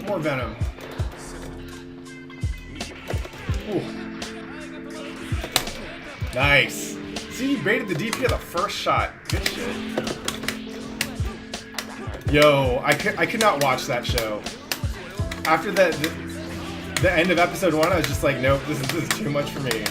More Venom. Ooh. Nice. See, you baited the DP of the first shot. Good shit. Yo, I could not watch that show. After the end of episode 1, I was just like, nope, this is too much for me.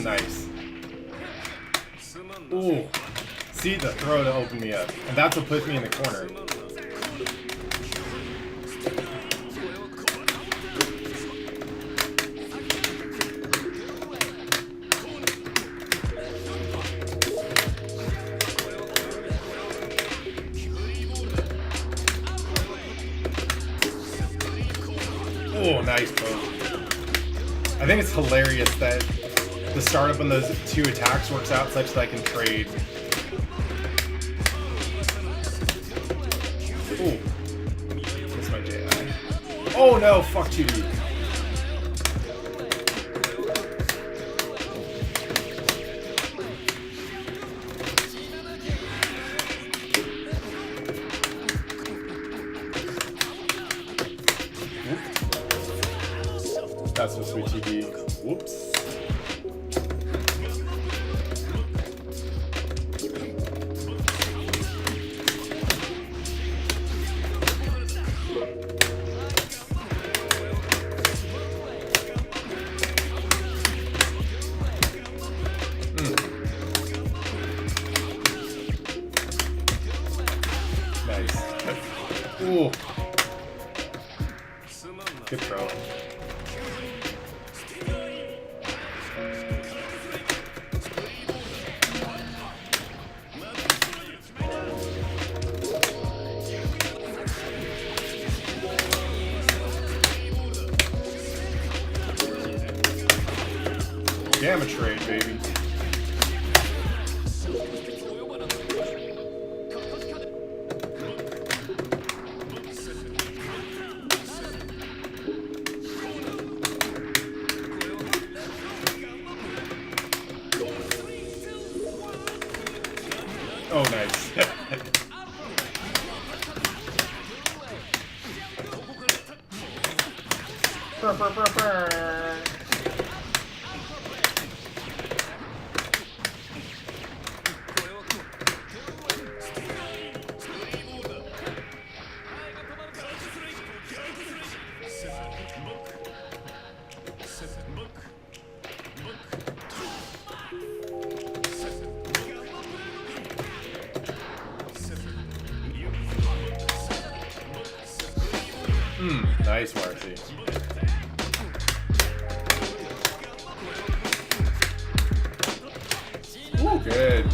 Nice. Ooh. See the throw to open me up. And that's what puts me in the corner. Oh, nice poke. I think it's hilarious that the startup on those 2 attacks works out such that I can trade. Ooh. That's my JI. Oh no, fuck 2D. That's supposed to be TD. Whoops. Nice. Ooh. Good throw. Gamma trade, baby. Oh, nice. Burr, burr, burr, burr. Nice, Marcy. Ooh, good.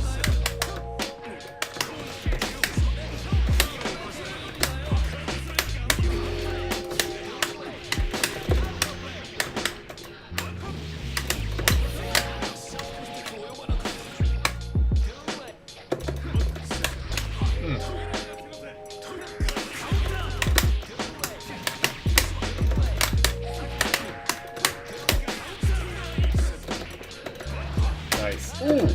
Nice. Ooh.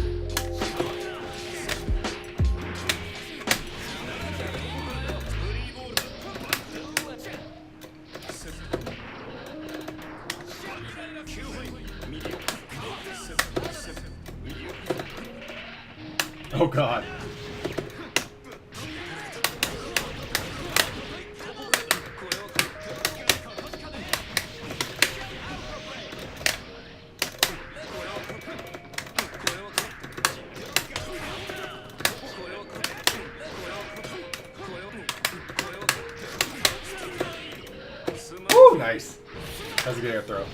Oh God. nice. That was a good air throw.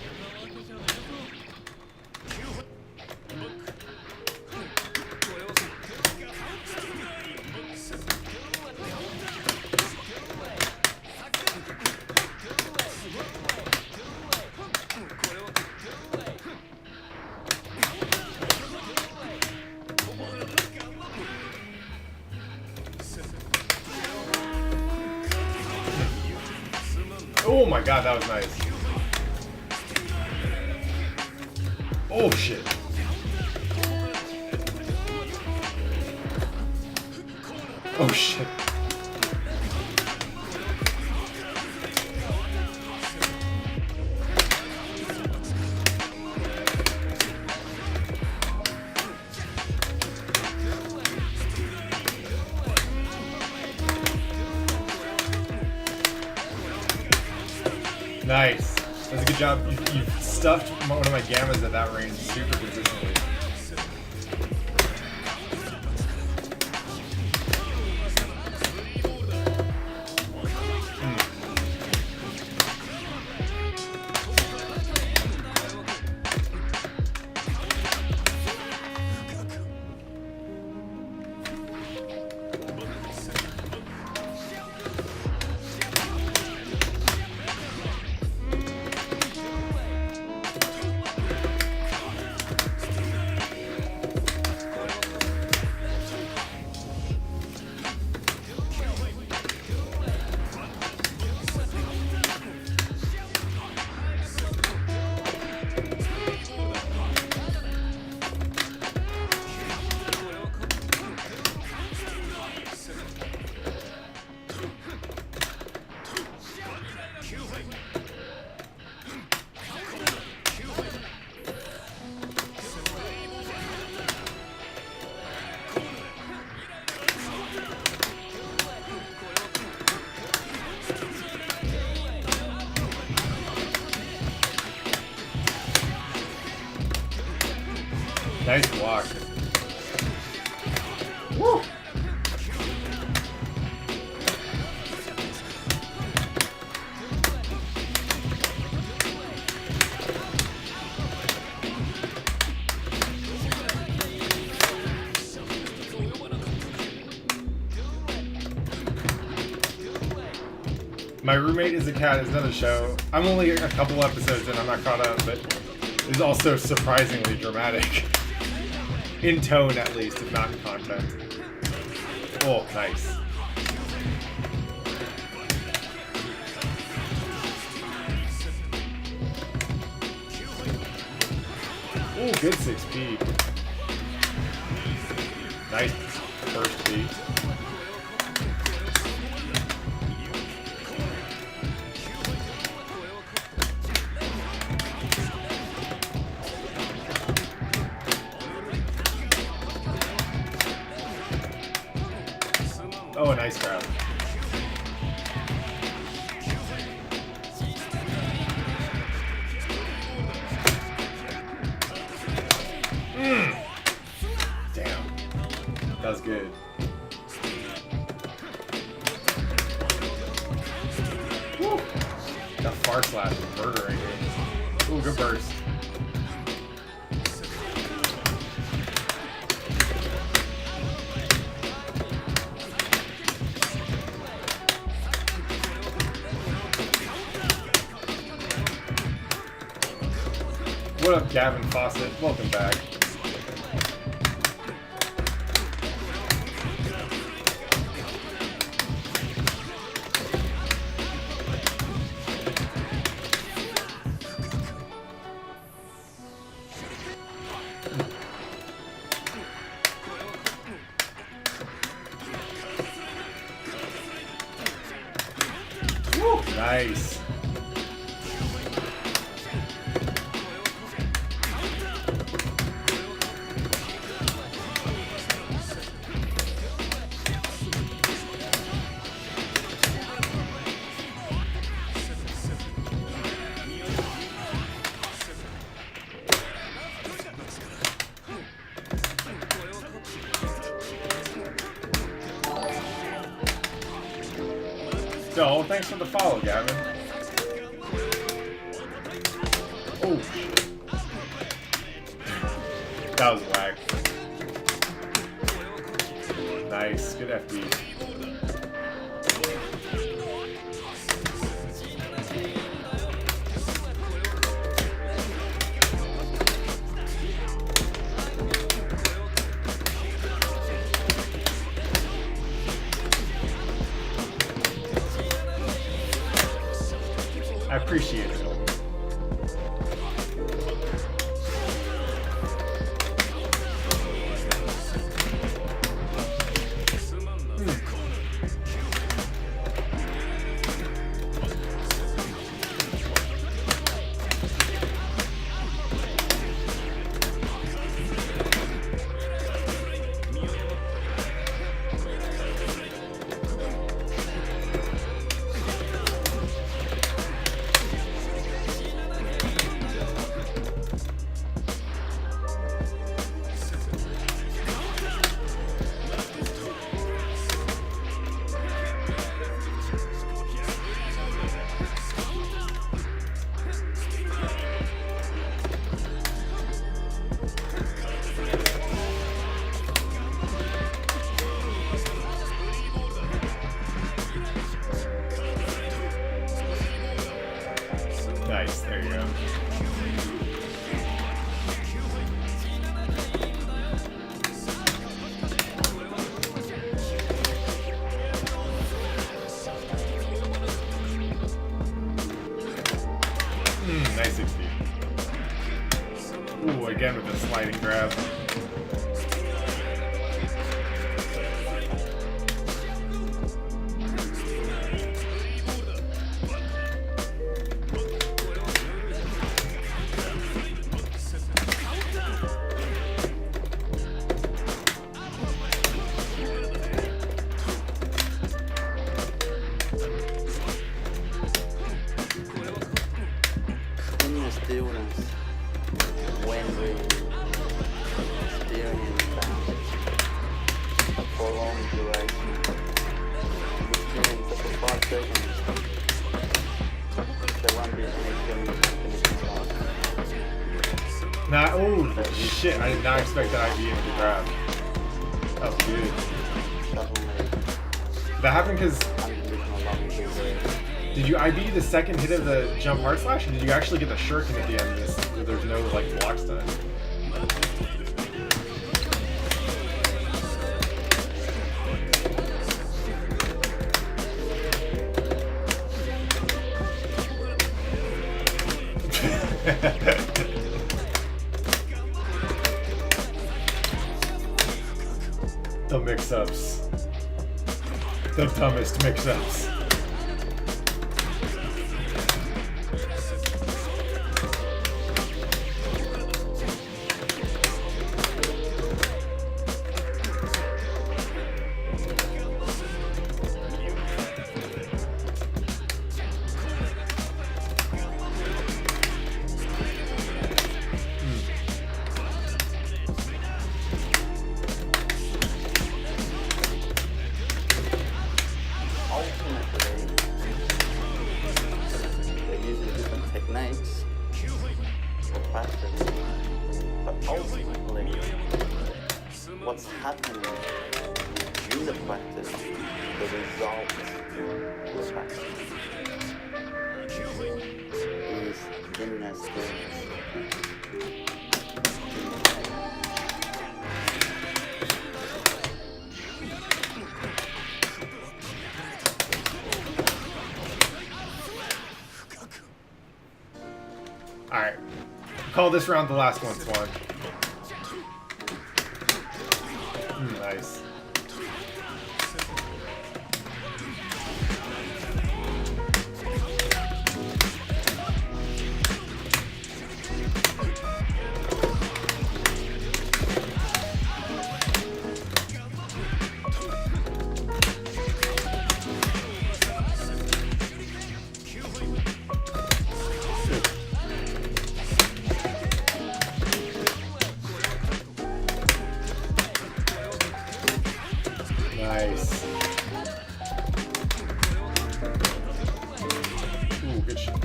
Oh my god, that was nice. Oh shit. Oh shit. Nice. That's a good job. You stuffed one of my gammas at that range super consistently. Nice block. Woo! My Roommate is a Cat is another show. I'm only a couple episodes in, I'm not caught up, but it's also surprisingly dramatic. In tone, at least, if not in content. Oh, nice. Oh, good 6P. Nice first beat. Oh, a nice grab. Damn. That was good. Woo. That far slash is murdering me. Ooh, good burst. What up, Gavin Fawcett? Welcome back. Woo, nice. Oh, thanks for the follow, Gavin. Oh shit. That was whack. Nice, good FD. I appreciate it. Nice, there you go. Nice 60. Ooh, again with the sliding grab. When we experience a prolonged duration, experience of 5 seconds, there won't be any finishing time. Nah, oh shit, I did not expect that IV into the grab. That was good. That happened because... Did you IB the second hit of the jump hard slash, or did you actually get the shuriken at the end of this where there's no like blocks done? The mix-ups. The dumbest mix-ups. Techniques for practice, but ultimately what's happening in the practice, the result of the practice is in their skills. Alright. Call this round the last one, Swan. Nice. Nice. Ooh, good shot.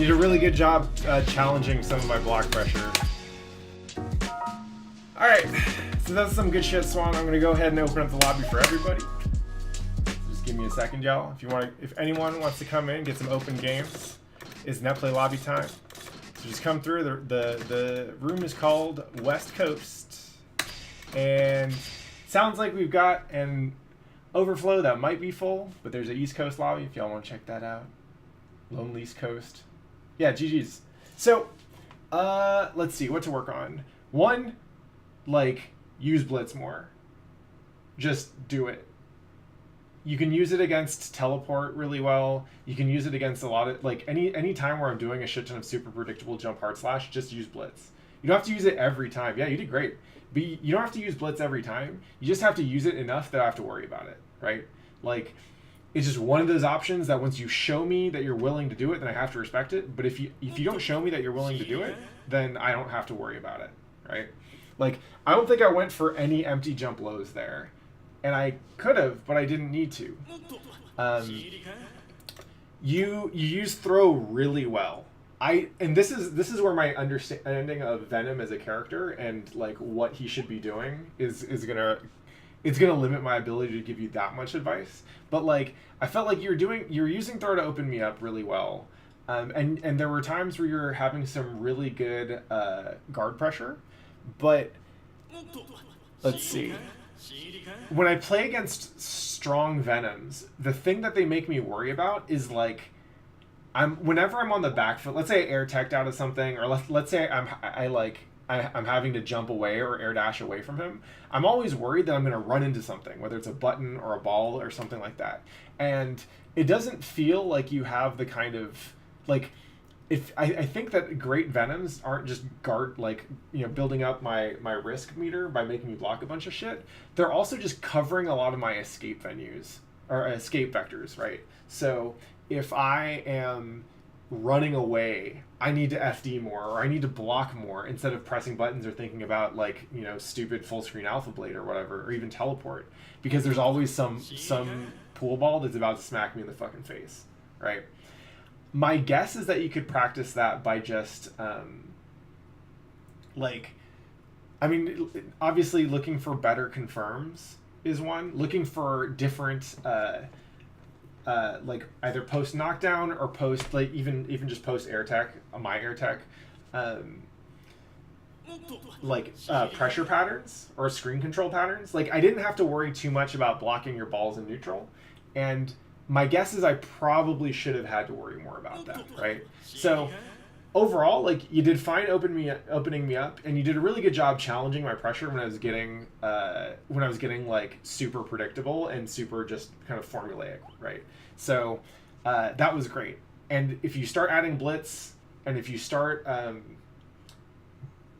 did a really good job challenging some of my block pressure. Alright, so that's some good shit, Swan. I'm gonna go ahead and open up the lobby for everybody. Just give me a second, y'all. If anyone wants to come in, get some open games, it's Netplay lobby time. So just come through. The room is called West Coast. And sounds like we've got an overflow that might be full, but there's an East Coast lobby if y'all want to check that out. Lonely East Coast. Yeah, GG's. So, let's see what to work on. One, like, use Blitz more. Just do it. You can use it against teleport really well. You can use it against a lot of, like, any time where I'm doing a shit ton of super predictable jump hard slash, just use Blitz. You don't have to use it every time. Yeah, you did great. But you don't have to use Blitz every time. You just have to use it enough that I have to worry about it, right? Like, it's just one of those options that once you show me that you're willing to do it, then I have to respect it. But if you don't show me that you're willing to do it, then I don't have to worry about it, right? Like, I don't think I went for any empty jump lows there. And I could have, but I didn't need to. You use throw really well. And this is where my understanding of Venom as a character and like what he should be doing is gonna limit my ability to give you that much advice. But like I felt like you're using throw to open me up really well, and there were times where you're having some really good guard pressure, but let's see. When I play against strong Venoms, the thing that they make me worry about is like. Whenever I'm on the back foot, let's say I air teched out of something, or let's say I'm having to jump away or air dash away from him, I'm always worried that I'm going to run into something, whether it's a button or a ball or something like that. And it doesn't feel like you have the kind of, like, I think that great Venoms aren't just building up my risk meter by making me block a bunch of shit. They're also just covering a lot of my escape venues, or escape vectors, right? So if I am running away, I need to FD more, or I need to block more instead of pressing buttons or thinking about like, stupid full screen alpha blade or whatever, or even teleport, because there's always some pool ball that's about to smack me in the fucking face, right? My guess is that you could practice that by just obviously looking for better confirms is one, looking for different like either post knockdown or post, like even just post air tech, my air tech, pressure patterns or screen control patterns. Like I didn't have to worry too much about blocking your balls in neutral, and my guess is I probably should have had to worry more about that, right? So overall, like you did fine opening me up, and you did a really good job challenging my pressure when I was getting like super predictable and super just kind of formulaic, right? So that was great. And if you start adding blitz, and if you start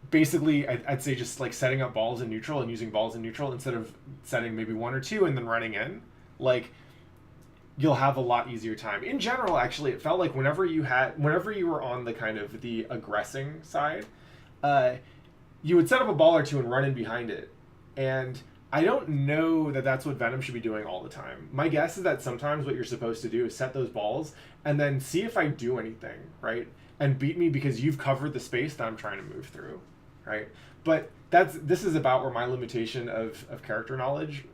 basically, I'd say just like setting up balls in neutral and using balls in neutral instead of setting maybe one or two and then running in, like you'll have a lot easier time. In general, actually, it felt like whenever you were on the kind of the aggressing side, you would set up a ball or two and run in behind it. And I don't know that that's what Venom should be doing all the time. My guess is that sometimes what you're supposed to do is set those balls and then see if I do anything, right? And beat me because you've covered the space that I'm trying to move through, right? But this is about where my limitation of character knowledge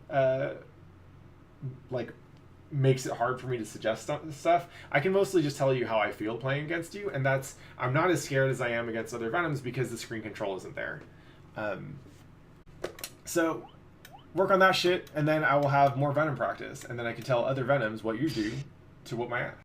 makes it hard for me to suggest stuff. I can mostly just tell you how I feel playing against you, and I'm not as scared as I am against other Venoms because the screen control isn't there. So work on that shit, and then I will have more Venom practice, and then I can tell other Venoms what you do to whoop my ass.